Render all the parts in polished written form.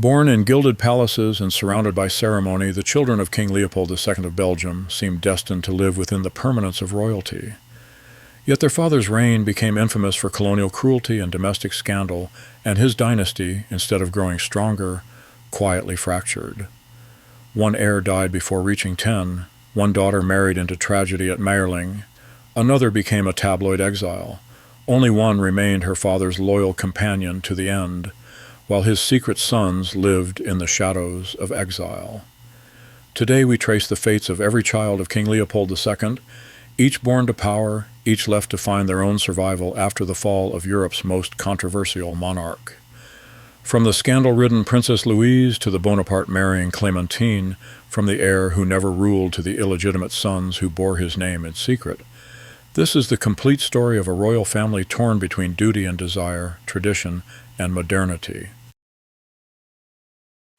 Born in gilded palaces and surrounded by ceremony, the children of King Leopold II of Belgium seemed destined to live within the permanence of royalty. Yet their father's reign became infamous for colonial cruelty and domestic scandal, and his dynasty, instead of growing stronger, quietly fractured. One heir died before reaching 10, one daughter married into tragedy at Mayerling, another became a tabloid exile. Only one remained her father's loyal companion to the end, while his secret sons lived in the shadows of exile. Today we trace the fates of every child of King Leopold II, each born to power, each left to find their own survival after the fall of Europe's most controversial monarch. From the scandal-ridden Princess Louise to the Bonaparte-marrying Clémentine, from the heir who never ruled to the illegitimate sons who bore his name in secret, this is the complete story of a royal family torn between duty and desire, tradition and modernity.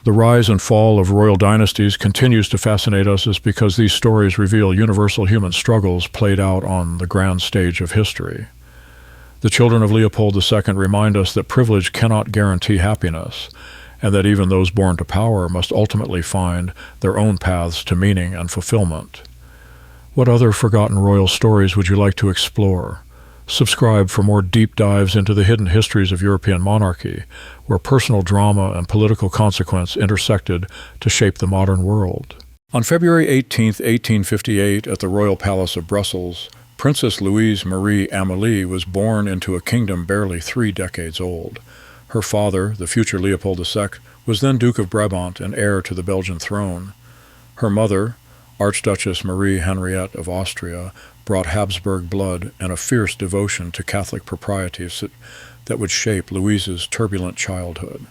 The rise and fall of royal dynasties continues to fascinate us because these stories reveal universal human struggles played out on the grand stage of history. The children of Leopold II remind us that privilege cannot guarantee happiness, and that even those born to power must ultimately find their own paths to meaning and fulfillment. What other forgotten royal stories would you like to explore? Subscribe for more deep dives into the hidden histories of European monarchy, where personal drama and political consequence intersected to shape the modern world. On February 18, 1858, at the Royal Palace of Brussels, Princess Louise Marie Amélie was born into a kingdom barely 3 decades old. Her father, the future Leopold II, was then Duke of Brabant and heir to the Belgian throne. Her mother, Archduchess Marie Henriette of Austria, brought Habsburg blood and a fierce devotion to Catholic proprieties that would shape Louise's turbulent childhood.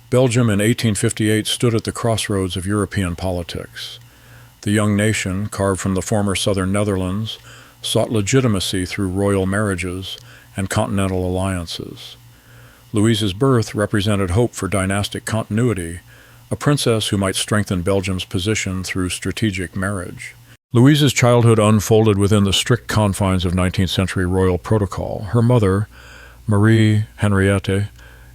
Belgium in 1858 stood at the crossroads of European politics. The young nation, carved from the former southern Netherlands, sought legitimacy through royal marriages and continental alliances. Louise's birth represented hope for dynastic continuity, a princess who might strengthen Belgium's position through strategic marriage. Louise's childhood unfolded within the strict confines of 19th century royal protocol. Her mother, Marie Henriette,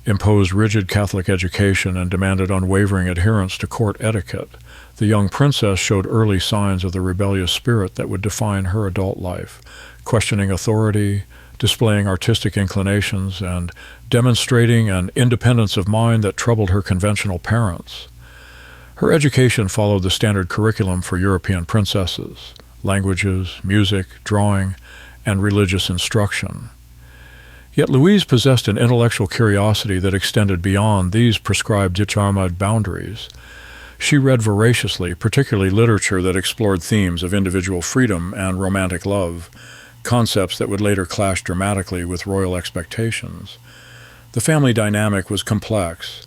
imposed rigid Catholic education and demanded unwavering adherence to court etiquette. The young princess showed early signs of the rebellious spirit that would define her adult life, questioning authority, displaying artistic inclinations, and demonstrating an independence of mind that troubled her conventional parents. Her education followed the standard curriculum for European princesses: languages, music, drawing, and religious instruction. Yet Louise possessed an intellectual curiosity that extended beyond these prescribed determined boundaries. She read voraciously, particularly literature that explored themes of individual freedom and romantic love, concepts that would later clash dramatically with royal expectations. The family dynamic was complex.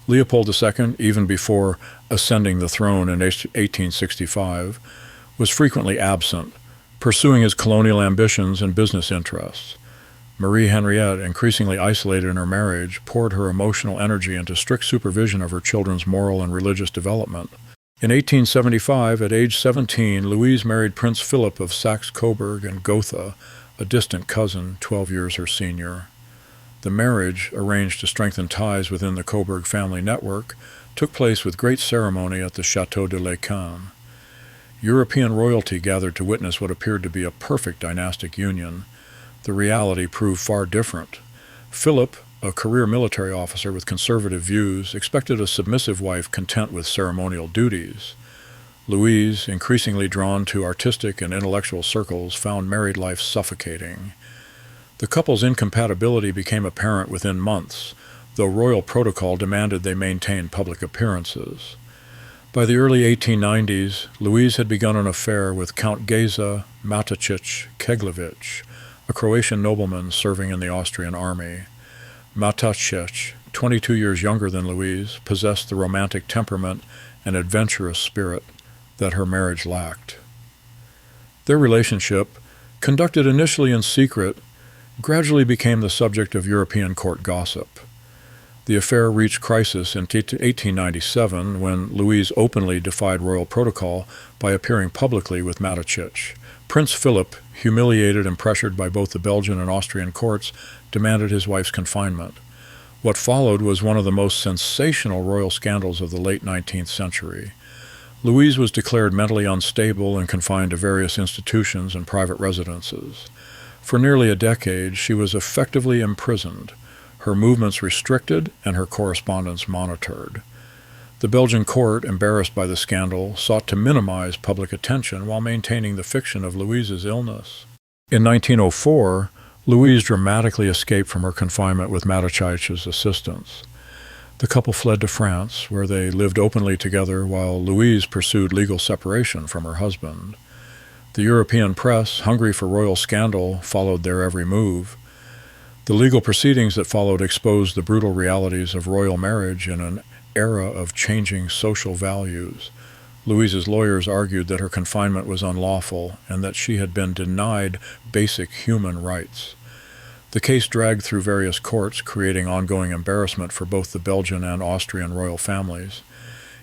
Leopold II, even before ascending the throne in 1865, was frequently absent, pursuing his colonial ambitions and business interests. Marie Henriette, increasingly isolated in her marriage, poured her emotional energy into strict supervision of her children's moral and religious development. In 1875, at age 17, Louise married Prince Philip of Saxe-Coburg and Gotha, a distant cousin 12 years her senior. The marriage, arranged to strengthen ties within the Coburg family network, took place with great ceremony at the Château de l'Équin. European royalty gathered to witness what appeared to be a perfect dynastic union. The reality proved far different. Philip, a career military officer with conservative views, expected a submissive wife content with ceremonial duties. Louise, increasingly drawn to artistic and intellectual circles, found married life suffocating. The couple's incompatibility became apparent within months, though royal protocol demanded they maintain public appearances. By the early 1890s, Louise had begun an affair with Count Geza Matacic-Keglevich, a Croatian nobleman serving in the Austrian army. Matacic, 22 years younger than Louise, possessed the romantic temperament and adventurous spirit that her marriage lacked. Their relationship, conducted initially in secret, gradually became the subject of European court gossip. The affair reached crisis in 1897 when Louise openly defied royal protocol by appearing publicly with Matacic. Prince Philip, humiliated and pressured by both the Belgian and Austrian courts, demanded his wife's confinement. What followed was one of the most sensational royal scandals of the late 19th century. Louise was declared mentally unstable and confined to various institutions and private residences. For nearly a decade, she was effectively imprisoned, her movements restricted, and her correspondence monitored. The Belgian court, embarrassed by the scandal, sought to minimize public attention while maintaining the fiction of Louise's illness. In 1904, Louise dramatically escaped from her confinement with Matichaich's assistance. The couple fled to France, where they lived openly together while Louise pursued legal separation from her husband. The European press, hungry for royal scandal, followed their every move. The legal proceedings that followed exposed the brutal realities of royal marriage in an era of changing social values. Louise's lawyers argued that her confinement was unlawful and that she had been denied basic human rights. The case dragged through various courts, creating ongoing embarrassment for both the Belgian and Austrian royal families.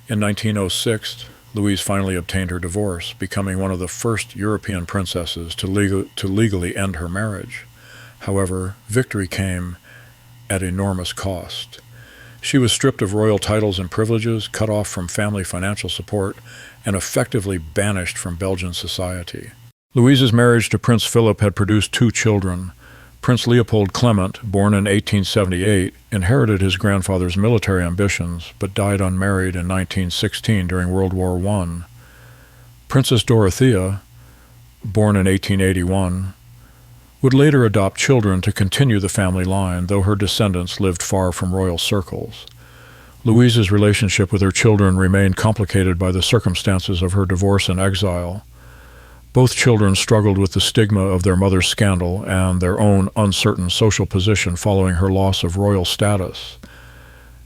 In 1906, Louise finally obtained her divorce, becoming one of the first European princesses to legally end her marriage. However, victory came at enormous cost. She was stripped of royal titles and privileges, cut off from family financial support, and effectively banished from Belgian society. Louise's marriage to Prince Philip had produced 2 children. Prince Leopold Clement, born in 1878, inherited his grandfather's military ambitions, but died unmarried in 1916 during World War I. Princess Dorothea, born in 1881, would later adopt children to continue the family line, though her descendants lived far from royal circles. Louise's relationship with her children remained complicated by the circumstances of her divorce and exile. Both children struggled with the stigma of their mother's scandal and their own uncertain social position following her loss of royal status.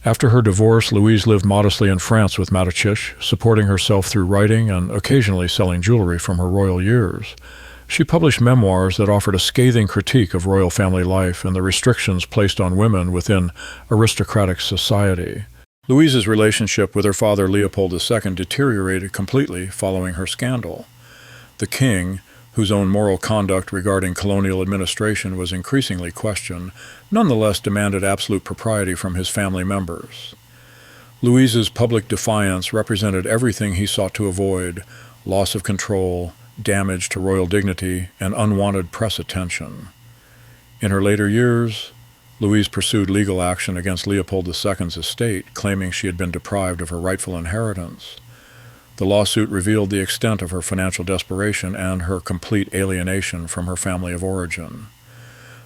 After her divorce, Louise lived modestly in France with Matichich, supporting herself through writing and occasionally selling jewelry from her royal years. She published memoirs that offered a scathing critique of royal family life and the restrictions placed on women within aristocratic society. Louise's relationship with her father Leopold II deteriorated completely following her scandal. The king, whose own moral conduct regarding colonial administration was increasingly questioned, nonetheless demanded absolute propriety from his family members. Louise's public defiance represented everything he sought to avoid: loss of control, damage to royal dignity, and unwanted press attention. In her later years, Louise pursued legal action against Leopold II's estate, claiming she had been deprived of her rightful inheritance. The lawsuit revealed the extent of her financial desperation and her complete alienation from her family of origin.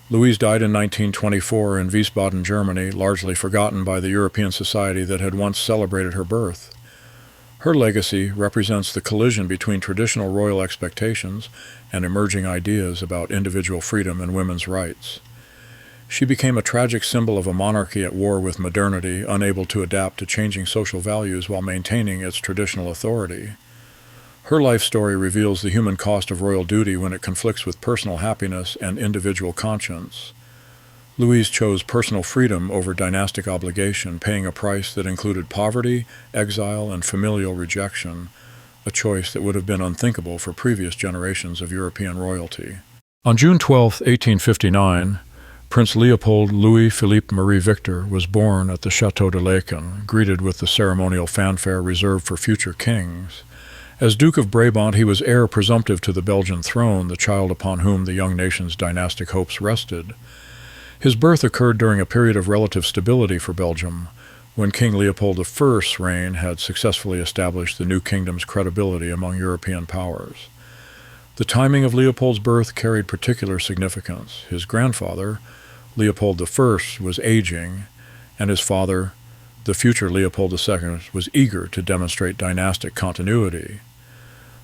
Louise died in 1924 in Wiesbaden, Germany, largely forgotten by the European society that had once celebrated her birth. Her legacy represents the collision between traditional royal expectations and emerging ideas about individual freedom and women's rights. She became a tragic symbol of a monarchy at war with modernity, unable to adapt to changing social values while maintaining its traditional authority. Her life story reveals the human cost of royal duty when it conflicts with personal happiness and individual conscience. Louise chose personal freedom over dynastic obligation, paying a price that included poverty, exile, and familial rejection, a choice that would have been unthinkable for previous generations of European royalty. On June 12, 1859, Prince Leopold Louis Philippe Marie Victor was born at the Château de Laeken, greeted with the ceremonial fanfare reserved for future kings. As Duke of Brabant, he was heir presumptive to the Belgian throne, the child upon whom the young nation's dynastic hopes rested. His birth occurred during a period of relative stability for Belgium, when King Leopold I's reign had successfully established the new kingdom's credibility among European powers. The timing of Leopold's birth carried particular significance. His grandfather, Leopold I, was aging, and his father, the future Leopold II, was eager to demonstrate dynastic continuity.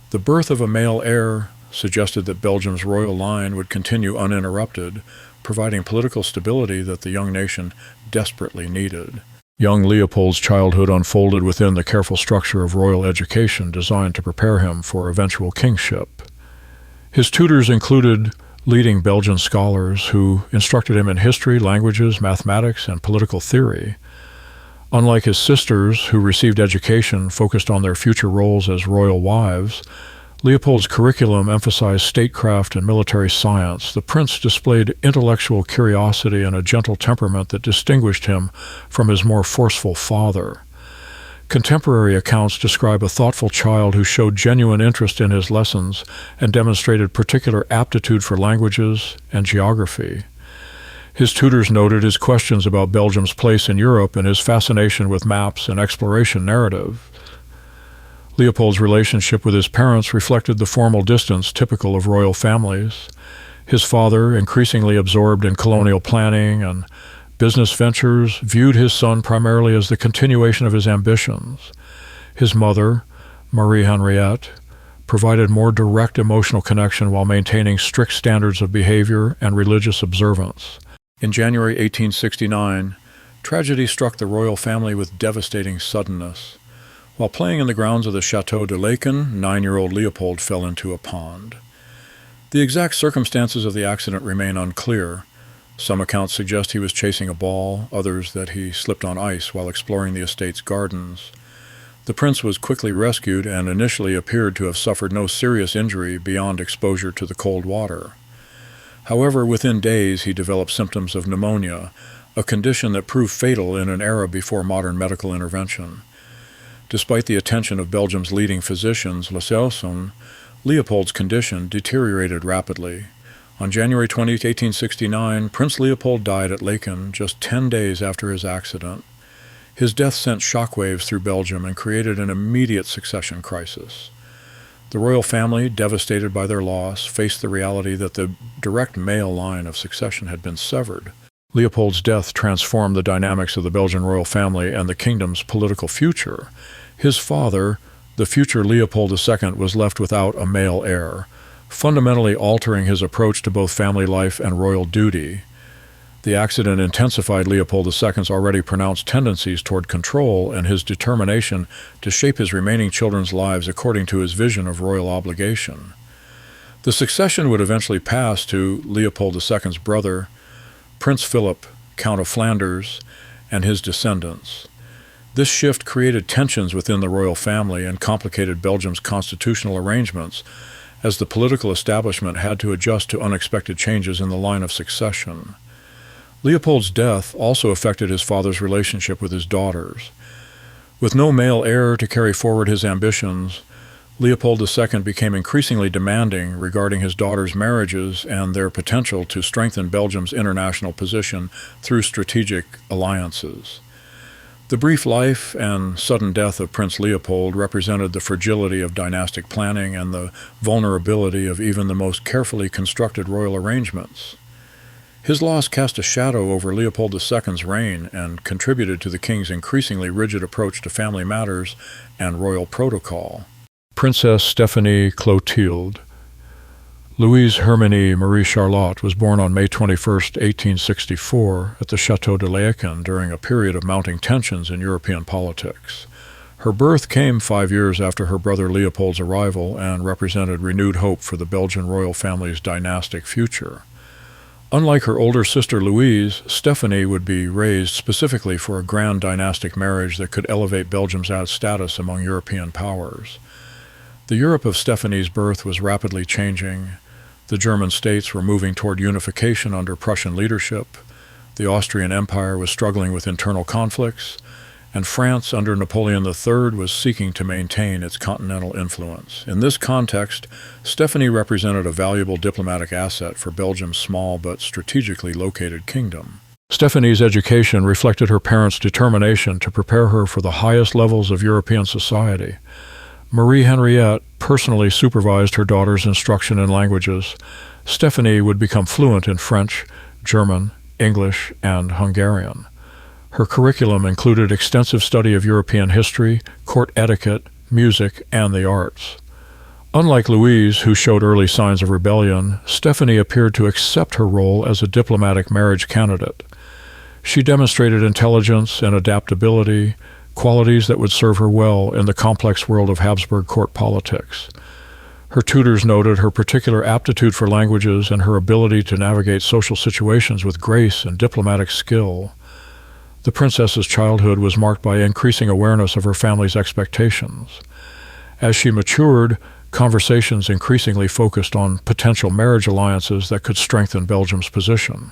The birth of a male heir suggested that Belgium's royal line would continue uninterrupted, providing political stability that the young nation desperately needed. Young Leopold's childhood unfolded within the careful structure of royal education designed to prepare him for eventual kingship. His tutors included leading Belgian scholars who instructed him in history, languages, mathematics, and political theory. Unlike his sisters, who received education focused on their future roles as royal wives, Leopold's curriculum emphasized statecraft and military science. The prince displayed intellectual curiosity and a gentle temperament that distinguished him from his more forceful father. Contemporary accounts describe a thoughtful child who showed genuine interest in his lessons and demonstrated particular aptitude for languages and geography. His tutors noted his questions about Belgium's place in Europe and his fascination with maps and exploration narrative. Leopold's relationship with his parents reflected the formal distance typical of royal families. His father, increasingly absorbed in colonial planning and business ventures, viewed his son primarily as the continuation of his ambitions. His mother, Marie Henriette, provided more direct emotional connection while maintaining strict standards of behavior and religious observance. In January 1869, tragedy struck the royal family with devastating suddenness. While playing in the grounds of the Château de Laeken, 9-year-old Leopold fell into a pond. The exact circumstances of the accident remain unclear. Some accounts suggest he was chasing a ball, others that he slipped on ice while exploring the estate's gardens. The prince was quickly rescued and initially appeared to have suffered no serious injury beyond exposure to the cold water. However, within days he developed symptoms of pneumonia, a condition that proved fatal in an era before modern medical intervention. Despite the attention of Belgium's leading physicians, Leopold's condition deteriorated rapidly. On January 20, 1869, Prince Leopold died at Laeken just 10 days after his accident. His death sent shockwaves through Belgium and created an immediate succession crisis. The royal family, devastated by their loss, faced the reality that the direct male line of succession had been severed. Leopold's death transformed the dynamics of the Belgian royal family and the kingdom's political future. His father, the future Leopold II, was left without a male heir, fundamentally altering his approach to both family life and royal duty. The accident intensified Leopold II's already pronounced tendencies toward control and his determination to shape his remaining children's lives according to his vision of royal obligation. The succession would eventually pass to Leopold II's brother, Prince Philip, Count of Flanders, and his descendants. This shift created tensions within the royal family and complicated Belgium's constitutional arrangements, as the political establishment had to adjust to unexpected changes in the line of succession. Leopold's death also affected his father's relationship with his daughters. With no male heir to carry forward his ambitions, Leopold II became increasingly demanding regarding his daughters' marriages and their potential to strengthen Belgium's international position through strategic alliances. The brief life and sudden death of Prince Leopold represented the fragility of dynastic planning and the vulnerability of even the most carefully constructed royal arrangements. His loss cast a shadow over Leopold II's reign and contributed to the king's increasingly rigid approach to family matters and royal protocol. Princess Stéphanie Clotilde Louise Herminie Marie Charlotte was born on May 21, 1864, at the Château de Laeken during a period of mounting tensions in European politics. Her birth came 5 years after her brother Leopold's arrival and represented renewed hope for the Belgian royal family's dynastic future. Unlike her older sister Louise, Stéphanie would be raised specifically for a grand dynastic marriage that could elevate Belgium's status among European powers. The Europe of Stéphanie's birth was rapidly changing. The German states were moving toward unification under Prussian leadership. The Austrian Empire was struggling with internal conflicts, and France under Napoleon III was seeking to maintain its continental influence. In this context, Stéphanie represented a valuable diplomatic asset for Belgium's small but strategically located kingdom. Stéphanie's education reflected her parents' determination to prepare her for the highest levels of European society. Marie Henriette personally supervised her daughter's instruction in languages. Stéphanie would become fluent in French, German, English, and Hungarian. Her curriculum included extensive study of European history, court etiquette, music, and the arts. Unlike Louise, who showed early signs of rebellion, Stéphanie appeared to accept her role as a diplomatic marriage candidate. She demonstrated intelligence and adaptability, qualities that would serve her well in the complex world of Habsburg court politics. Her tutors noted her particular aptitude for languages and her ability to navigate social situations with grace and diplomatic skill. The princess's childhood was marked by increasing awareness of her family's expectations. As she matured, conversations increasingly focused on potential marriage alliances that could strengthen Belgium's position.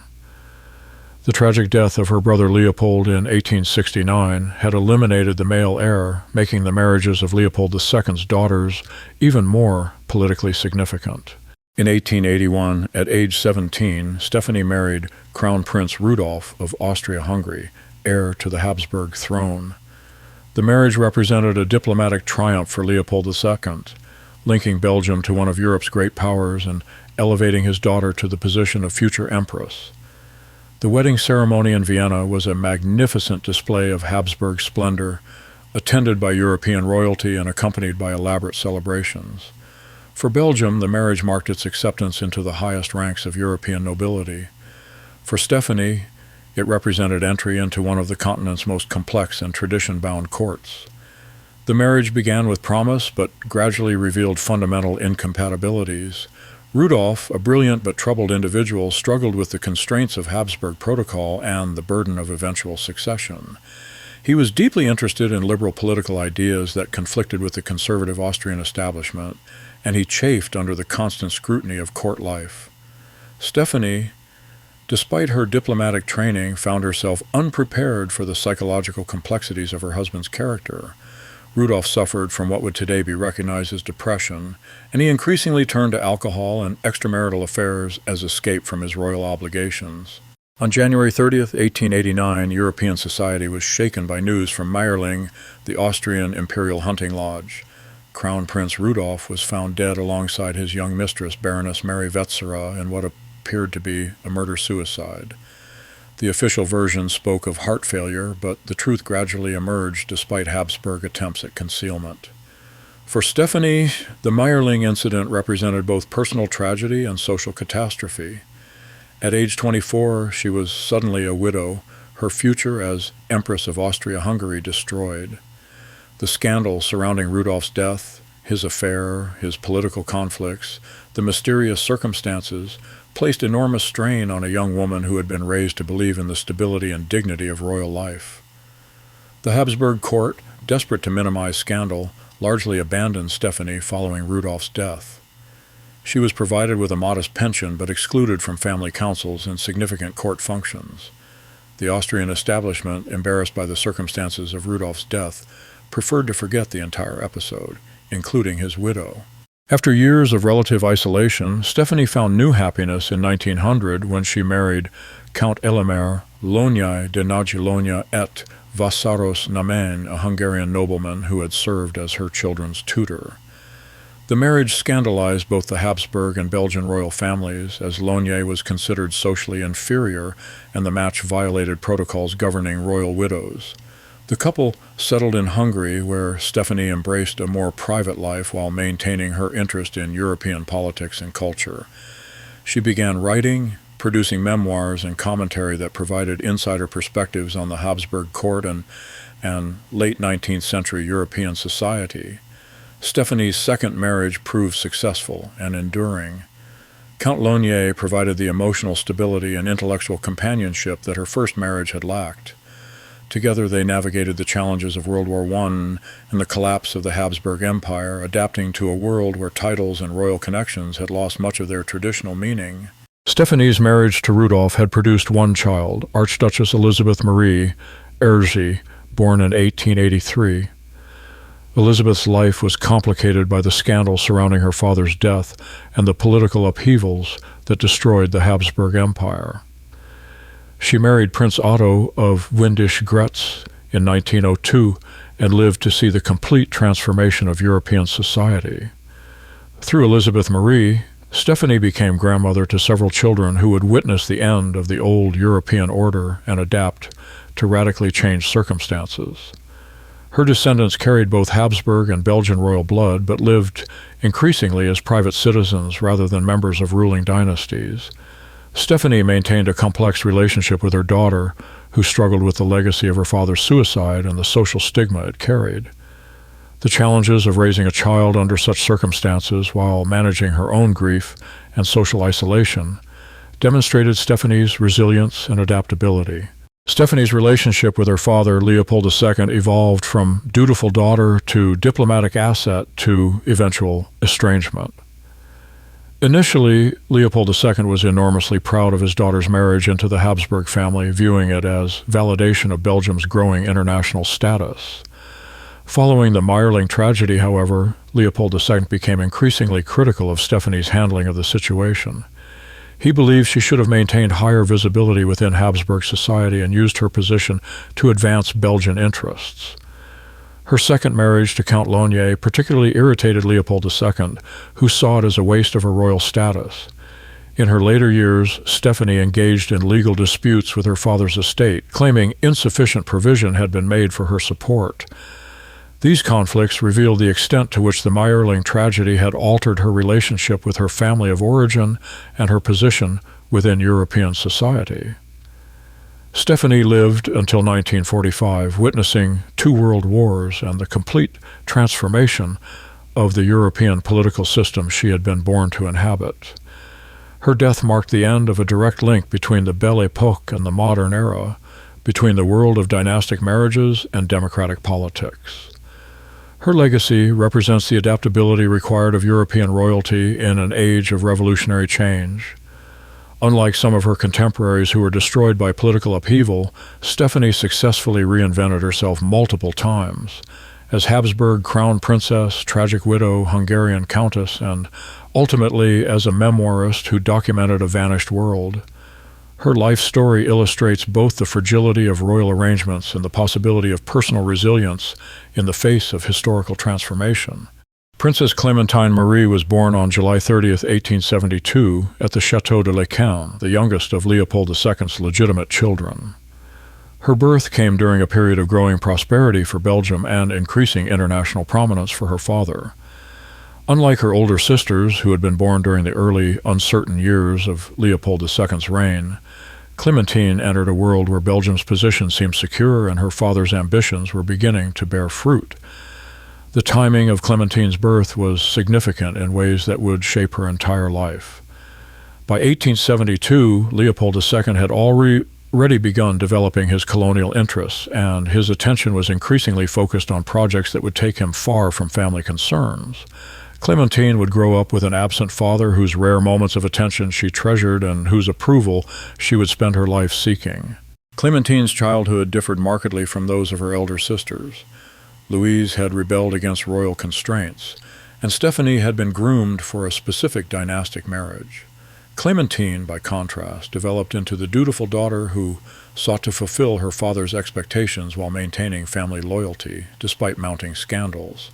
The tragic death of her brother Leopold in 1869 had eliminated the male heir, making the marriages of Leopold II's daughters even more politically significant. In 1881, at age 17, Stephanie married Crown Prince Rudolf of Austria-Hungary, heir to the Habsburg throne. The marriage represented a diplomatic triumph for Leopold II, linking Belgium to one of Europe's great powers and elevating his daughter to the position of future empress. The wedding ceremony in Vienna was a magnificent display of Habsburg splendor, attended by European royalty and accompanied by elaborate celebrations. For Belgium, the marriage marked its acceptance into the highest ranks of European nobility. For Stephanie, it represented entry into one of the continent's most complex and tradition-bound courts. The marriage began with promise, but gradually revealed fundamental incompatibilities. Rudolf, a brilliant but troubled individual, struggled with the constraints of Habsburg protocol and the burden of eventual succession. He was deeply interested in liberal political ideas that conflicted with the conservative Austrian establishment, and he chafed under the constant scrutiny of court life. Stephanie, despite her diplomatic training, found herself unprepared for the psychological complexities of her husband's character. Rudolf suffered from what would today be recognized as depression, and he increasingly turned to alcohol and extramarital affairs as escape from his royal obligations. On January 30th, 1889, European society was shaken by news from Mayerling, the Austrian imperial hunting lodge. Crown Prince Rudolf was found dead alongside his young mistress, Baroness Mary Wetzera, in what appeared to be a murder-suicide. The official version spoke of heart failure, but the truth gradually emerged despite Habsburg attempts at concealment. For Stephanie, the Mayerling incident represented both personal tragedy and social catastrophe. At age 24, she was suddenly a widow, her future as Empress of Austria-Hungary destroyed. The scandal surrounding Rudolf's death, his affair, his political conflicts, the mysterious circumstances, placed enormous strain on a young woman who had been raised to believe in the stability and dignity of royal life. The Habsburg court, desperate to minimize scandal, largely abandoned Stephanie following Rudolf's death. She was provided with a modest pension but excluded from family councils and significant court functions. The Austrian establishment, embarrassed by the circumstances of Rudolf's death, preferred to forget the entire episode, including his widow. After years of relative isolation, Stephanie found new happiness in 1900 when she married Count Elemer Lonyai de Nagylonya et Vassaros Namen, a Hungarian nobleman who had served as her children's tutor. The marriage scandalized both the Habsburg and Belgian royal families, as Lonyai was considered socially inferior and the match violated protocols governing royal widows. The couple settled in Hungary, where Stephanie embraced a more private life while maintaining her interest in European politics and culture. She began writing, producing memoirs and commentary that provided insider perspectives on the Habsburg court and late 19th century European society. Stephanie's second marriage proved successful and enduring. Count Lonyai provided the emotional stability and intellectual companionship that her first marriage had lacked. Together they navigated the challenges of World War I and the collapse of the Habsburg Empire, adapting to a world where titles and royal connections had lost much of their traditional meaning. Stephanie's marriage to Rudolf had produced one child, Archduchess Elizabeth Marie Erzsébet, born in 1883. Elizabeth's life was complicated by the scandal surrounding her father's death and the political upheavals that destroyed the Habsburg Empire. She married Prince Otto of Windisch-Grätz in 1902 and lived to see the complete transformation of European society. Through Elizabeth Marie, Stephanie became grandmother to several children who would witness the end of the old European order and adapt to radically changed circumstances. Her descendants carried both Habsburg and Belgian royal blood, but lived increasingly as private citizens rather than members of ruling dynasties. Stephanie maintained a complex relationship with her daughter, who struggled with the legacy of her father's suicide and the social stigma it carried. The challenges of raising a child under such circumstances while managing her own grief and social isolation demonstrated Stephanie's resilience and adaptability. Stephanie's relationship with her father, Leopold II, evolved from dutiful daughter to diplomatic asset to eventual estrangement. Initially, Leopold II was enormously proud of his daughter's marriage into the Habsburg family, viewing it as validation of Belgium's growing international status. Following the Mayerling tragedy, however, Leopold II became increasingly critical of Stephanie's handling of the situation. He believed she should have maintained higher visibility within Habsburg society and used her position to advance Belgian interests. Her second marriage to Count Launier particularly irritated Leopold II, who saw it as a waste of her royal status. In her later years, Stephanie engaged in legal disputes with her father's estate, claiming insufficient provision had been made for her support. These conflicts revealed the extent to which the Mayerling tragedy had altered her relationship with her family of origin and her position within European society. Stephanie lived until 1945, witnessing 2 world wars and the complete transformation of the European political system she had been born to inhabit. Her death marked the end of a direct link between the Belle Époque and the modern era, between the world of dynastic marriages and democratic politics. Her legacy represents the adaptability required of European royalty in an age of revolutionary change. Unlike some of her contemporaries who were destroyed by political upheaval, Stephanie successfully reinvented herself multiple times. As Habsburg crown princess, tragic widow, Hungarian countess, and ultimately as a memoirist who documented a vanished world. Her life story illustrates both the fragility of royal arrangements and the possibility of personal resilience in the face of historical transformation. Princess Clementine Marie was born on July 30, 1872, at the Château de l'Équin, the youngest of Leopold II's legitimate children. Her birth came during a period of growing prosperity for Belgium and increasing international prominence for her father. Unlike her older sisters, who had been born during the early, uncertain years of Leopold II's reign, Clementine entered a world where Belgium's position seemed secure and her father's ambitions were beginning to bear fruit. The timing of Clementine's birth was significant in ways that would shape her entire life. By 1872, Leopold II had already begun developing his colonial interests, and his attention was increasingly focused on projects that would take him far from family concerns. Clementine would grow up with an absent father whose rare moments of attention she treasured and whose approval she would spend her life seeking. Clementine's childhood differed markedly from those of her elder sisters. Louise had rebelled against royal constraints, and Stephanie had been groomed for a specific dynastic marriage. Clementine, by contrast, developed into the dutiful daughter who sought to fulfill her father's expectations while maintaining family loyalty, despite mounting scandals.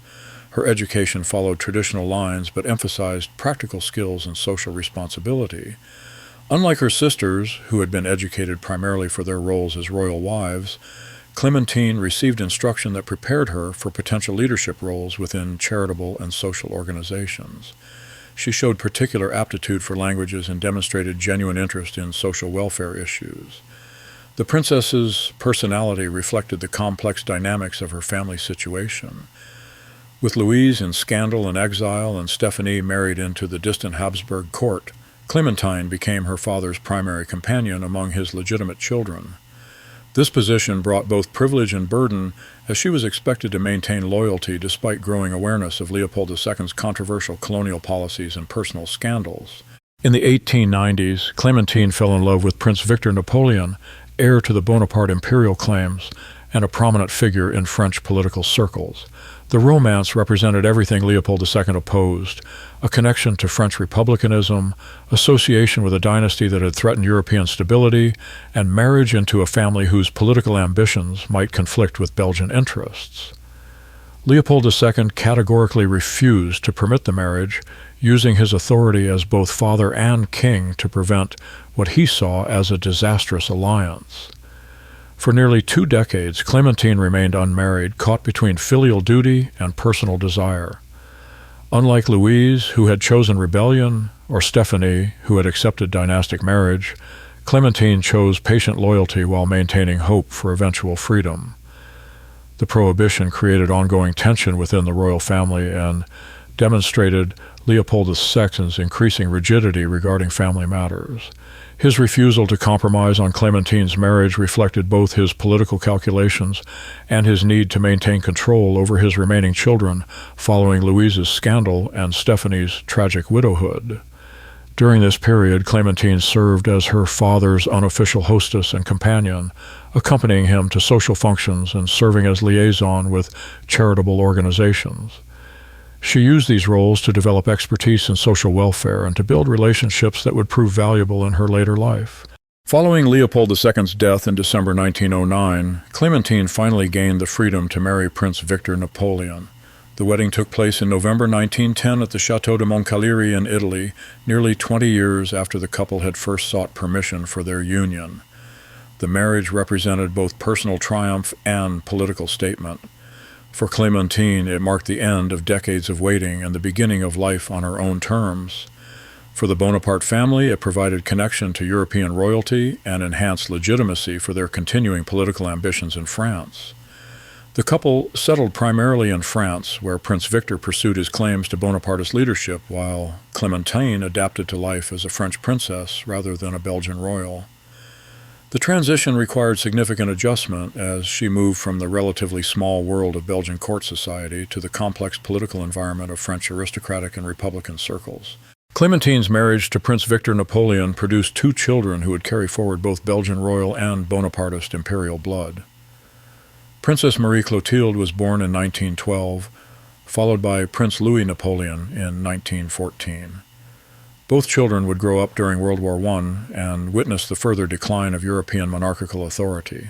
Her education followed traditional lines but emphasized practical skills and social responsibility. Unlike her sisters, who had been educated primarily for their roles as royal wives, Clementine received instruction that prepared her for potential leadership roles within charitable and social organizations. She showed particular aptitude for languages and demonstrated genuine interest in social welfare issues. The princess's personality reflected the complex dynamics of her family situation. With Louise in scandal and exile and Stephanie married into the distant Habsburg court, Clementine became her father's primary companion among his legitimate children. This position brought both privilege and burden, as she was expected to maintain loyalty despite growing awareness of Leopold II's controversial colonial policies and personal scandals. In the 1890s, Clementine fell in love with Prince Victor Napoleon, heir to the Bonaparte imperial claims, and a prominent figure in French political circles. The romance represented everything Leopold II opposed: a connection to French republicanism, association with a dynasty that had threatened European stability, and marriage into a family whose political ambitions might conflict with Belgian interests. Leopold II categorically refused to permit the marriage, using his authority as both father and king to prevent what he saw as a disastrous alliance. For nearly 2 decades, Clementine remained unmarried, caught between filial duty and personal desire. Unlike Louise, who had chosen rebellion, or Stephanie, who had accepted dynastic marriage, Clementine chose patient loyalty while maintaining hope for eventual freedom. The prohibition created ongoing tension within the royal family, and demonstrated Leopold II's increasing rigidity regarding family matters. His refusal to compromise on Clementine's marriage reflected both his political calculations and his need to maintain control over his remaining children following Louise's scandal and Stephanie's tragic widowhood. During this period, Clementine served as her father's unofficial hostess and companion, accompanying him to social functions and serving as liaison with charitable organizations. She used these roles to develop expertise in social welfare and to build relationships that would prove valuable in her later life. Following Leopold II's death in December 1909, Clementine finally gained the freedom to marry Prince Victor Napoleon. The wedding took place in November 1910 at the Château de Moncalieri in Italy, nearly 20 years after the couple had first sought permission for their union. The marriage represented both personal triumph and political statement. For Clementine, it marked the end of decades of waiting and the beginning of life on her own terms. For the Bonaparte family, it provided connection to European royalty and enhanced legitimacy for their continuing political ambitions in France. The couple settled primarily in France, where Prince Victor pursued his claims to Bonapartist leadership, while Clementine adapted to life as a French princess rather than a Belgian royal. The transition required significant adjustment as she moved from the relatively small world of Belgian court society to the complex political environment of French aristocratic and republican circles. Clementine's marriage to Prince Victor Napoleon produced 2 children who would carry forward both Belgian royal and Bonapartist imperial blood. Princess Marie Clotilde was born in 1912, followed by Prince Louis Napoleon in 1914. Both children would grow up during World War I and witness the further decline of European monarchical authority.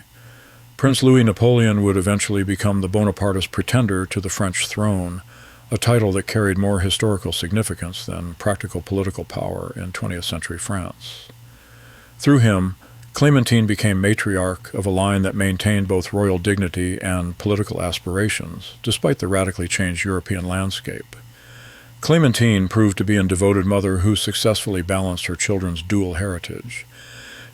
Prince Louis Napoleon would eventually become the Bonapartist pretender to the French throne, a title that carried more historical significance than practical political power in 20th century France. Through him, Clementine became matriarch of a line that maintained both royal dignity and political aspirations, despite the radically changed European landscape. Clementine proved to be a devoted mother who successfully balanced her children's dual heritage.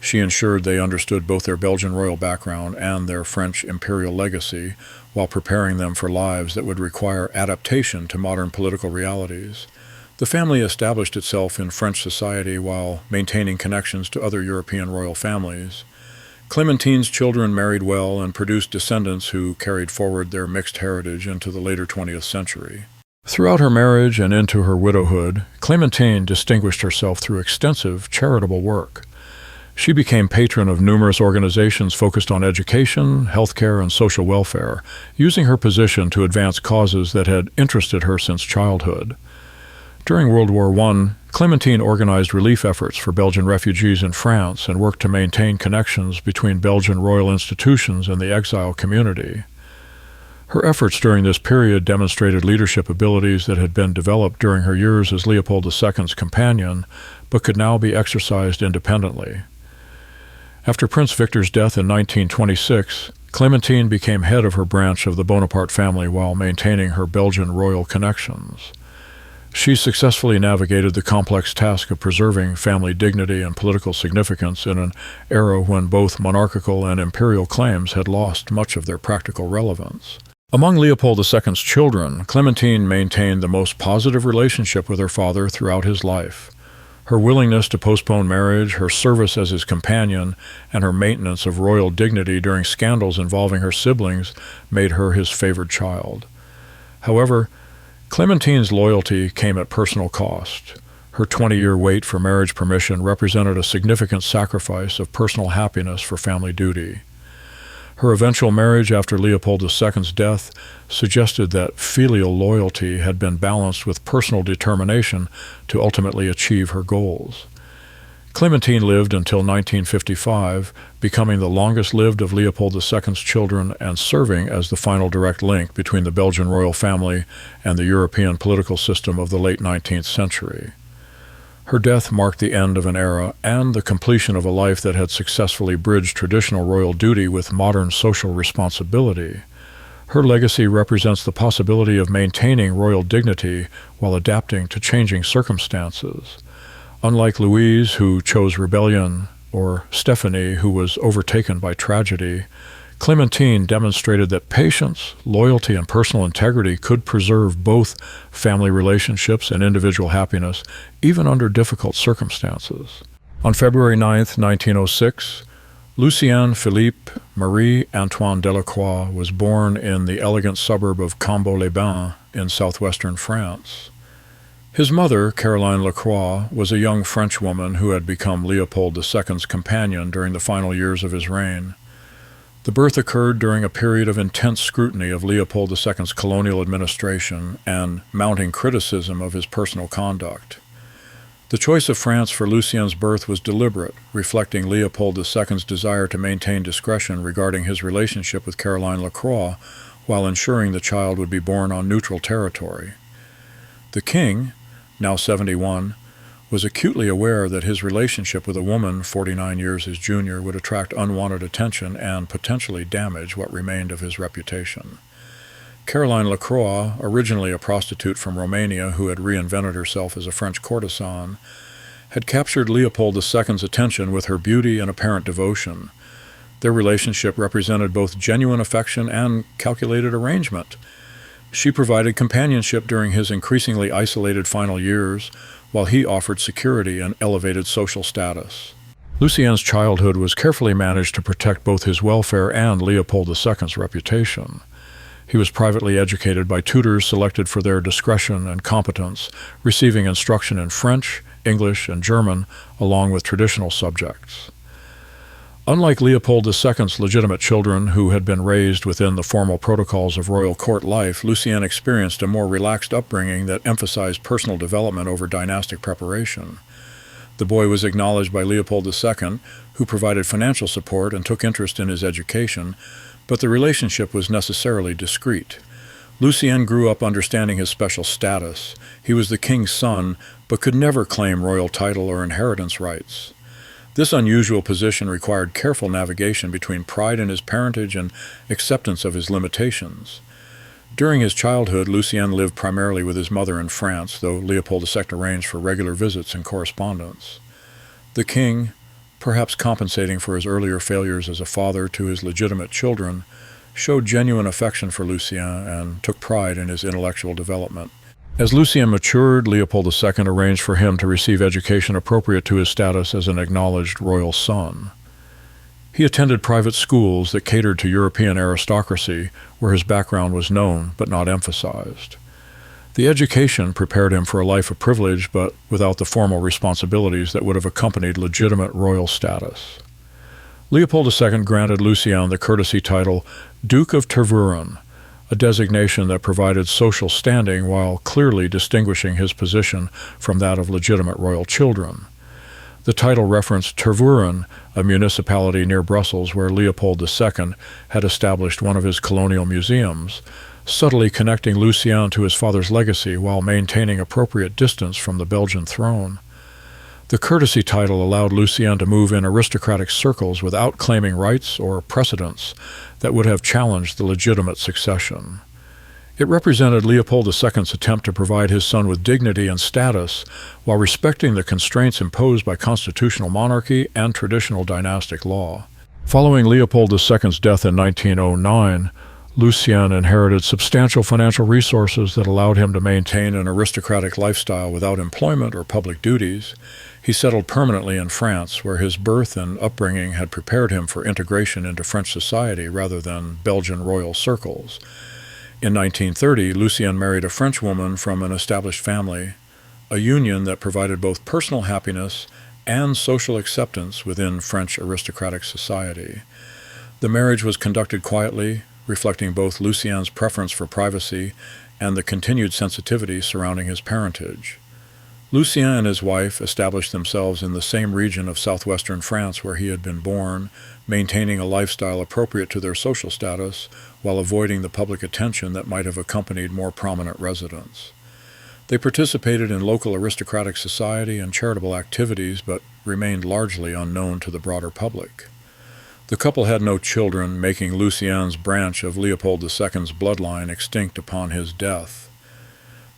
She ensured they understood both their Belgian royal background and their French imperial legacy, while preparing them for lives that would require adaptation to modern political realities. The family established itself in French society while maintaining connections to other European royal families. Clementine's children married well and produced descendants who carried forward their mixed heritage into the later 20th century. Throughout her marriage and into her widowhood, Clementine distinguished herself through extensive charitable work. She became patron of numerous organizations focused on education, healthcare, and social welfare, using her position to advance causes that had interested her since childhood. During World War I, Clementine organized relief efforts for Belgian refugees in France and worked to maintain connections between Belgian royal institutions and the exile community. Her efforts during this period demonstrated leadership abilities that had been developed during her years as Leopold II's companion, but could now be exercised independently. After Prince Victor's death in 1926, Clementine became head of her branch of the Bonaparte family while maintaining her Belgian royal connections. She successfully navigated the complex task of preserving family dignity and political significance in an era when both monarchical and imperial claims had lost much of their practical relevance. Among Leopold II's children, Clementine maintained the most positive relationship with her father throughout his life. Her willingness to postpone marriage, her service as his companion, and her maintenance of royal dignity during scandals involving her siblings made her his favored child. However, Clementine's loyalty came at personal cost. Her 20-year wait for marriage permission represented a significant sacrifice of personal happiness for family duty. Her eventual marriage after Leopold II's death suggested that filial loyalty had been balanced with personal determination to ultimately achieve her goals. Clementine lived until 1955, becoming the longest-lived of Leopold II's children and serving as the final direct link between the Belgian royal family and the European political system of the late 19th century. Her death marked the end of an era and the completion of a life that had successfully bridged traditional royal duty with modern social responsibility. Her legacy represents the possibility of maintaining royal dignity while adapting to changing circumstances. Unlike Louise, who chose rebellion, or Stephanie, who was overtaken by tragedy, Clementine demonstrated that patience, loyalty, and personal integrity could preserve both family relationships and individual happiness, even under difficult circumstances. On February 9, 1906, Lucien Philippe Marie-Antoine Delacroix was born in the elegant suburb of Congo-les-Bains in southwestern France. His mother, Caroline Lacroix, was a young French woman who had become Leopold II's companion during the final years of his reign. The birth occurred during a period of intense scrutiny of Leopold II's colonial administration and mounting criticism of his personal conduct. The choice of France for Lucien's birth was deliberate, reflecting Leopold II's desire to maintain discretion regarding his relationship with Caroline Lacroix while ensuring the child would be born on neutral territory. The king, now 71, was acutely aware that his relationship with a woman 49 years his junior would attract unwanted attention and potentially damage what remained of his reputation. Caroline Lacroix, originally a prostitute from Romania who had reinvented herself as a French courtesan, had captured Leopold II's attention with her beauty and apparent devotion. Their relationship represented both genuine affection and calculated arrangement. She provided companionship during his increasingly isolated final years, while he offered security and elevated social status. Lucien's childhood was carefully managed to protect both his welfare and Leopold II's reputation. He was privately educated by tutors selected for their discretion and competence, receiving instruction in French, English, and German, along with traditional subjects. Unlike Leopold II's legitimate children who had been raised within the formal protocols of royal court life, Lucien experienced a more relaxed upbringing that emphasized personal development over dynastic preparation. The boy was acknowledged by Leopold II, who provided financial support and took interest in his education, but the relationship was necessarily discreet. Lucien grew up understanding his special status. He was the king's son, but could never claim royal title or inheritance rights. This unusual position required careful navigation between pride in his parentage and acceptance of his limitations. During his childhood, Lucien lived primarily with his mother in France, though Leopold II arranged for regular visits and correspondence. The king, perhaps compensating for his earlier failures as a father to his legitimate children, showed genuine affection for Lucien and took pride in his intellectual development. As Lucien matured, Leopold II arranged for him to receive education appropriate to his status as an acknowledged royal son. He attended private schools that catered to European aristocracy, where his background was known but not emphasized. The education prepared him for a life of privilege, but without the formal responsibilities that would have accompanied legitimate royal status. Leopold II granted Lucien the courtesy title Duke of Tervuren, a designation that provided social standing while clearly distinguishing his position from that of legitimate royal children. The title referenced Tervuren, a municipality near Brussels where Leopold II had established one of his colonial museums, subtly connecting Lucien to his father's legacy while maintaining appropriate distance from the Belgian throne. The courtesy title allowed Lucien to move in aristocratic circles without claiming rights or precedents that would have challenged the legitimate succession. It represented Leopold II's attempt to provide his son with dignity and status while respecting the constraints imposed by constitutional monarchy and traditional dynastic law. Following Leopold II's death in 1909, Lucien inherited substantial financial resources that allowed him to maintain an aristocratic lifestyle without employment or public duties. He settled permanently in France, where his birth and upbringing had prepared him for integration into French society rather than Belgian royal circles. In 1930, Lucien married a French woman from an established family, a union that provided both personal happiness and social acceptance within French aristocratic society. The marriage was conducted quietly, reflecting both Lucien's preference for privacy and the continued sensitivity surrounding his parentage. Lucien and his wife established themselves in the same region of southwestern France where he had been born, maintaining a lifestyle appropriate to their social status while avoiding the public attention that might have accompanied more prominent residents. They participated in local aristocratic society and charitable activities, but remained largely unknown to the broader public. The couple had no children, making Lucien's branch of Leopold II's bloodline extinct upon his death.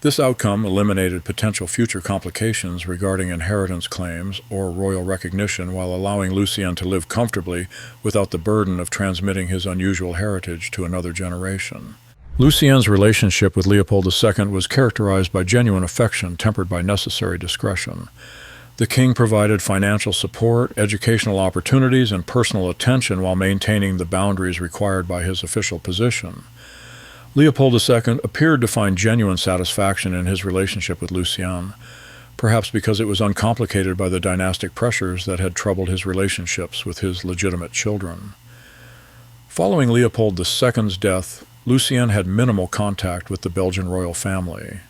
This outcome eliminated potential future complications regarding inheritance claims or royal recognition while allowing Lucien to live comfortably without the burden of transmitting his unusual heritage to another generation. Lucien's relationship with Leopold II was characterized by genuine affection tempered by necessary discretion. The king provided financial support, educational opportunities, and personal attention while maintaining the boundaries required by his official position. Leopold II appeared to find genuine satisfaction in his relationship with Lucien, perhaps because it was uncomplicated by the dynastic pressures that had troubled his relationships with his legitimate children. Following Leopold II's death, Lucien had minimal contact with the Belgian royal family.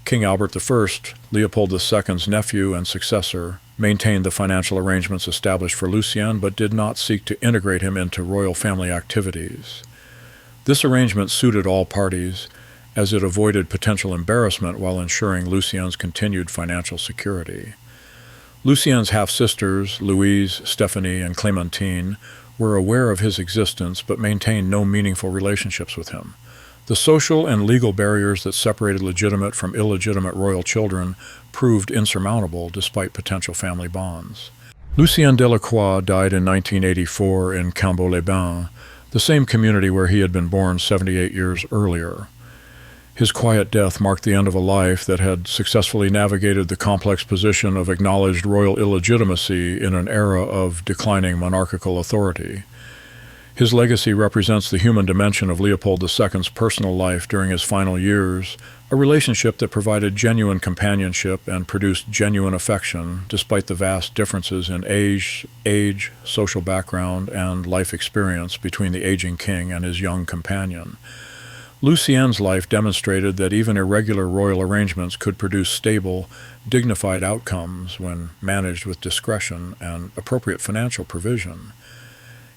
King Albert I, Leopold II's nephew and successor, maintained the financial arrangements established for Lucien but did not seek to integrate him into royal family activities. This arrangement suited all parties, as it avoided potential embarrassment while ensuring Lucien's continued financial security. Lucien's half-sisters, Louise, Stephanie, and Clementine, were aware of his existence but maintained no meaningful relationships with him. The social and legal barriers that separated legitimate from illegitimate royal children proved insurmountable despite potential family bonds. Lucien Delacroix died in 1984 in Cambo-les-Bains, the same community where he had been born 78 years earlier. His quiet death marked the end of a life that had successfully navigated the complex position of acknowledged royal illegitimacy in an era of declining monarchical authority. His legacy represents the human dimension of Leopold II's personal life during his final years, a relationship that provided genuine companionship and produced genuine affection despite the vast differences in age, social background, and life experience between the aging king and his young companion. Lucien's life demonstrated that even irregular royal arrangements could produce stable, dignified outcomes when managed with discretion and appropriate financial provision.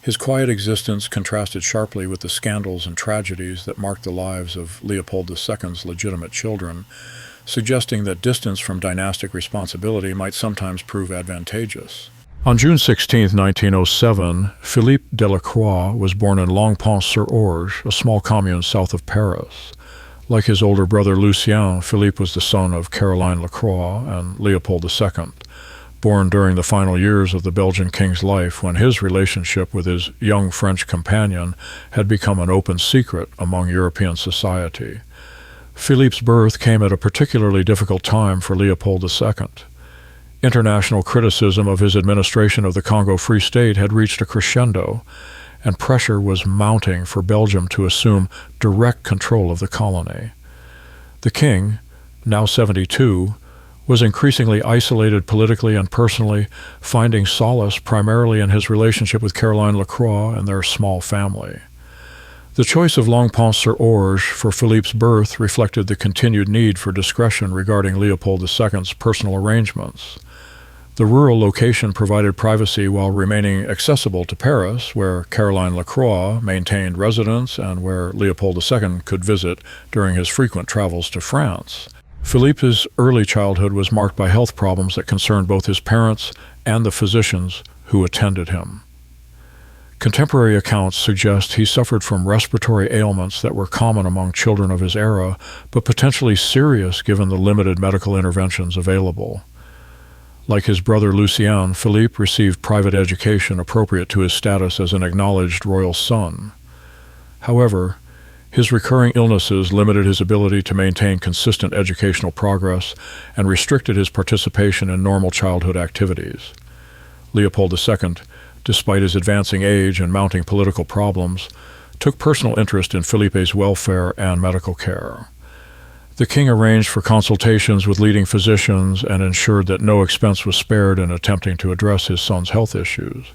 His quiet existence contrasted sharply with the scandals and tragedies that marked the lives of Leopold II's legitimate children, suggesting that distance from dynastic responsibility might sometimes prove advantageous. On June 16, 1907, Philippe Delacroix was born in Longpont-sur-Orge, a small commune south of Paris. Like his older brother Lucien, Philippe was the son of Caroline Lacroix and Leopold II, born during the final years of the Belgian king's life when his relationship with his young French companion had become an open secret among European society. Philippe's birth came at a particularly difficult time for Leopold II. International criticism of his administration of the Congo Free State had reached a crescendo, and pressure was mounting for Belgium to assume direct control of the colony. The king, now 72, was increasingly isolated politically and personally, finding solace primarily in his relationship with Caroline Lacroix and their small family. The choice of Longpont-sur-Orge for Philippe's birth reflected the continued need for discretion regarding Leopold II's personal arrangements. The rural location provided privacy while remaining accessible to Paris, where Caroline Lacroix maintained residence and where Leopold II could visit during his frequent travels to France. Philippe's early childhood was marked by health problems that concerned both his parents and the physicians who attended him. Contemporary accounts suggest he suffered from respiratory ailments that were common among children of his era, but potentially serious given the limited medical interventions available. Like his brother Lucien, Philippe received private education appropriate to his status as an acknowledged royal son. However, his recurring illnesses limited his ability to maintain consistent educational progress and restricted his participation in normal childhood activities. Leopold II, despite his advancing age and mounting political problems, took personal interest in Philippe's welfare and medical care. The king arranged for consultations with leading physicians and ensured that no expense was spared in attempting to address his son's health issues.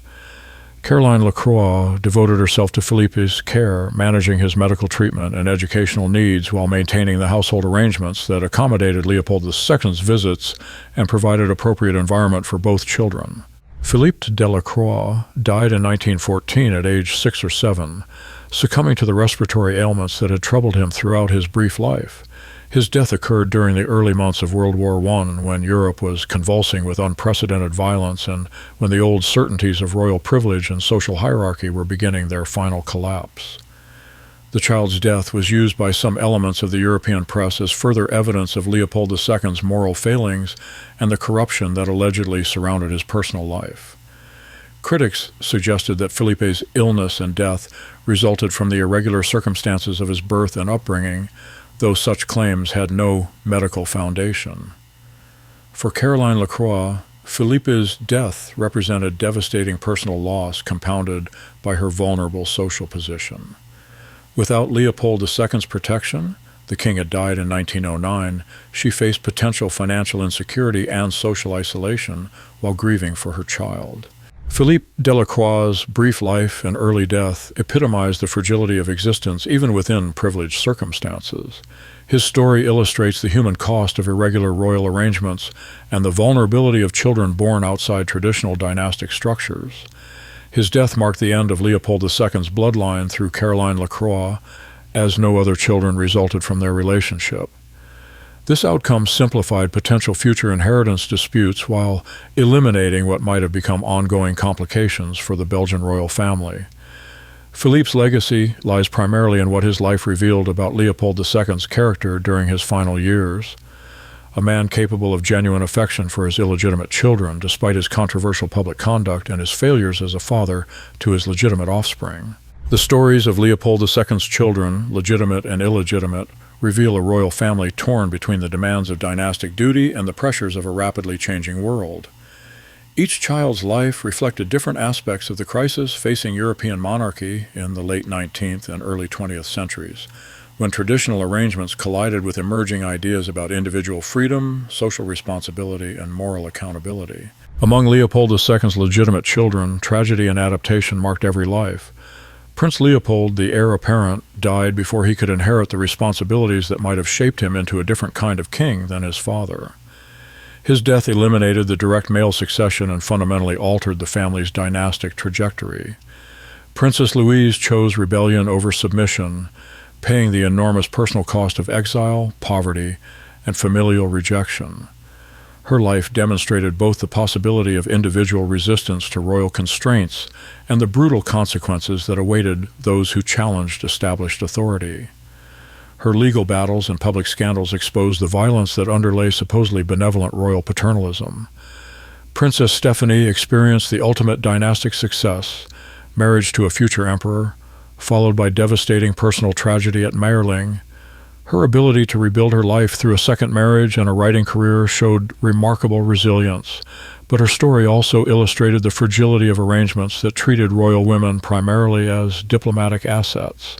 Caroline Lacroix devoted herself to Philippe's care, managing his medical treatment and educational needs while maintaining the household arrangements that accommodated Leopold II's visits and provided appropriate environment for both children. Philippe Delacroix died in 1914 at age 6 or 7, succumbing to the respiratory ailments that had troubled him throughout his brief life. His death occurred during the early months of World War I, when Europe was convulsing with unprecedented violence and when the old certainties of royal privilege and social hierarchy were beginning their final collapse. The child's death was used by some elements of the European press as further evidence of Leopold II's moral failings and the corruption that allegedly surrounded his personal life. Critics suggested that Philippe's illness and death resulted from the irregular circumstances of his birth and upbringing, though such claims had no medical foundation. For Caroline Lacroix, Philippe's death represented devastating personal loss compounded by her vulnerable social position. Without Leopold II's protection, the king had died in 1909, she faced potential financial insecurity and social isolation while grieving for her child. Philippe Delacroix's brief life and early death epitomized the fragility of existence even within privileged circumstances. His story illustrates the human cost of irregular royal arrangements and the vulnerability of children born outside traditional dynastic structures. His death marked the end of Leopold II's bloodline through Caroline Lacroix, as no other children resulted from their relationship. This outcome simplified potential future inheritance disputes while eliminating what might have become ongoing complications for the Belgian royal family. Philippe's legacy lies primarily in what his life revealed about Leopold II's character during his final years. A man capable of genuine affection for his illegitimate children, despite his controversial public conduct and his failures as a father to his legitimate offspring. The stories of Leopold II's children, legitimate and illegitimate, reveal a royal family torn between the demands of dynastic duty and the pressures of a rapidly changing world. Each child's life reflected different aspects of the crisis facing European monarchy in the late 19th and early 20th centuries, when traditional arrangements collided with emerging ideas about individual freedom, social responsibility, and moral accountability. Among Leopold II's legitimate children, tragedy and adaptation marked every life. Prince Leopold, the heir apparent, died before he could inherit the responsibilities that might have shaped him into a different kind of king than his father. His death eliminated the direct male succession and fundamentally altered the family's dynastic trajectory. Princess Louise chose rebellion over submission, paying the enormous personal cost of exile, poverty, and familial rejection. Her life demonstrated both the possibility of individual resistance to royal constraints and the brutal consequences that awaited those who challenged established authority. Her legal battles and public scandals exposed the violence that underlay supposedly benevolent royal paternalism. Princess Stephanie experienced the ultimate dynastic success, marriage to a future emperor, followed by devastating personal tragedy at Mayerling. Her ability to rebuild her life through a second marriage and a writing career showed remarkable resilience, but her story also illustrated the fragility of arrangements that treated royal women primarily as diplomatic assets.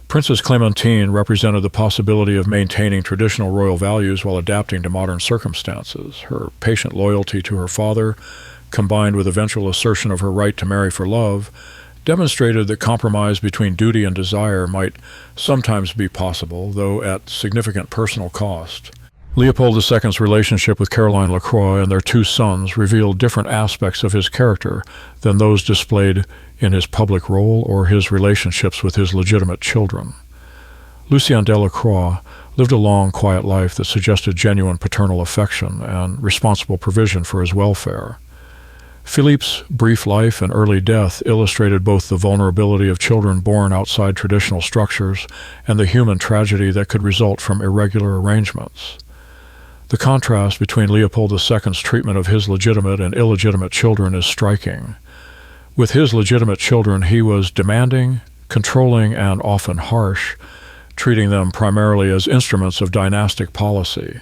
Princess Clementine represented the possibility of maintaining traditional royal values while adapting to modern circumstances. Her patient loyalty to her father, combined with eventual assertion of her right to marry for love, demonstrated that compromise between duty and desire might sometimes be possible, though at significant personal cost. Leopold II's relationship with Caroline Lacroix and their two sons revealed different aspects of his character than those displayed in his public role or his relationships with his legitimate children. Lucien Delacroix lived a long, quiet life that suggested genuine paternal affection and responsible provision for his welfare. Philippe's brief life and early death illustrated both the vulnerability of children born outside traditional structures and the human tragedy that could result from irregular arrangements. The contrast between Leopold II's treatment of his legitimate and illegitimate children is striking. With his legitimate children, he was demanding, controlling, and often harsh, treating them primarily as instruments of dynastic policy.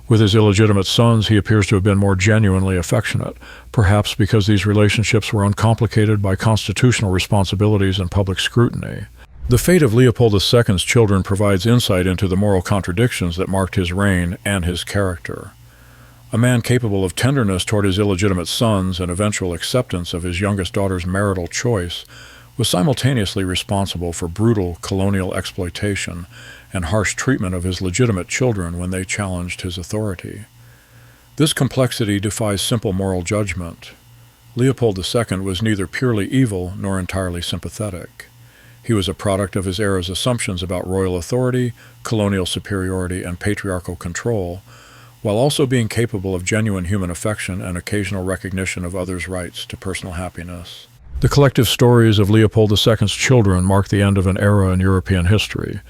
With his illegitimate sons, he appears to have been more genuinely affectionate, perhaps because these relationships were uncomplicated by constitutional responsibilities and public scrutiny. The fate of Leopold II's children provides insight into the moral contradictions that marked his reign and his character. A man capable of tenderness toward his illegitimate sons and eventual acceptance of his youngest daughter's marital choice was simultaneously responsible for brutal colonial exploitation and harsh treatment of his legitimate children when they challenged his authority. This complexity defies simple moral judgment. Leopold II was neither purely evil nor entirely sympathetic. He was a product of his era's assumptions about royal authority, colonial superiority, and patriarchal control, while also being capable of genuine human affection and occasional recognition of others' rights to personal happiness. The collective stories of Leopold II's children mark the end of an era in European history.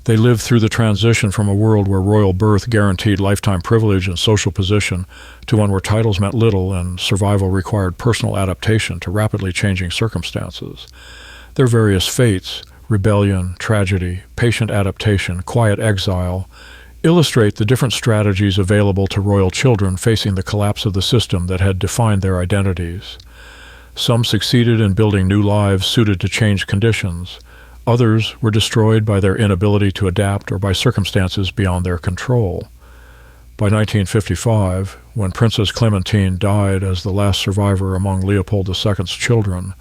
They lived through the transition from a world where royal birth guaranteed lifetime privilege and social position to one where titles meant little and survival required personal adaptation to rapidly changing circumstances. Their various fates, rebellion, tragedy, patient adaptation, quiet exile, illustrate the different strategies available to royal children facing the collapse of the system that had defined their identities. Some succeeded in building new lives suited to changed conditions. Others were destroyed by their inability to adapt or by circumstances beyond their control. By 1955, when Princess Clementine died as the last survivor among Leopold II's children,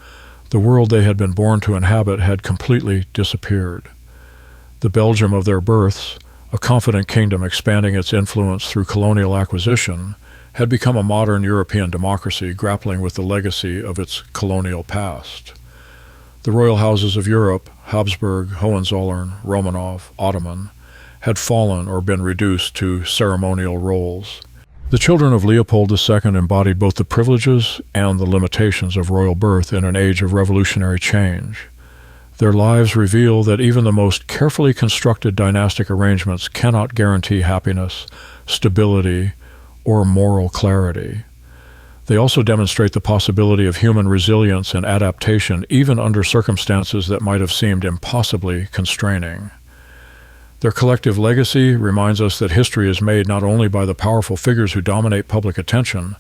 the world they had been born to inhabit had completely disappeared. The Belgium of their births, a confident kingdom expanding its influence through colonial acquisition, had become a modern European democracy grappling with the legacy of its colonial past. The royal houses of Europe, Habsburg, Hohenzollern, Romanov, Ottoman, had fallen or been reduced to ceremonial roles. The children of Leopold II embodied both the privileges and the limitations of royal birth in an age of revolutionary change. Their lives reveal that even the most carefully constructed dynastic arrangements cannot guarantee happiness, stability, or moral clarity. They also demonstrate the possibility of human resilience and adaptation even under circumstances that might have seemed impossibly constraining. Their collective legacy reminds us that history is made not only by the powerful figures who dominate public attention,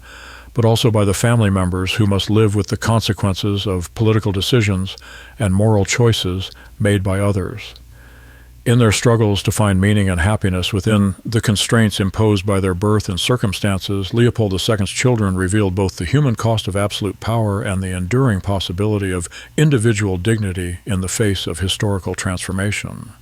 but also by the family members who must live with the consequences of political decisions and moral choices made by others. In their struggles to find meaning and happiness within the constraints imposed by their birth and circumstances, Leopold II's children revealed both the human cost of absolute power and the enduring possibility of individual dignity in the face of historical transformation.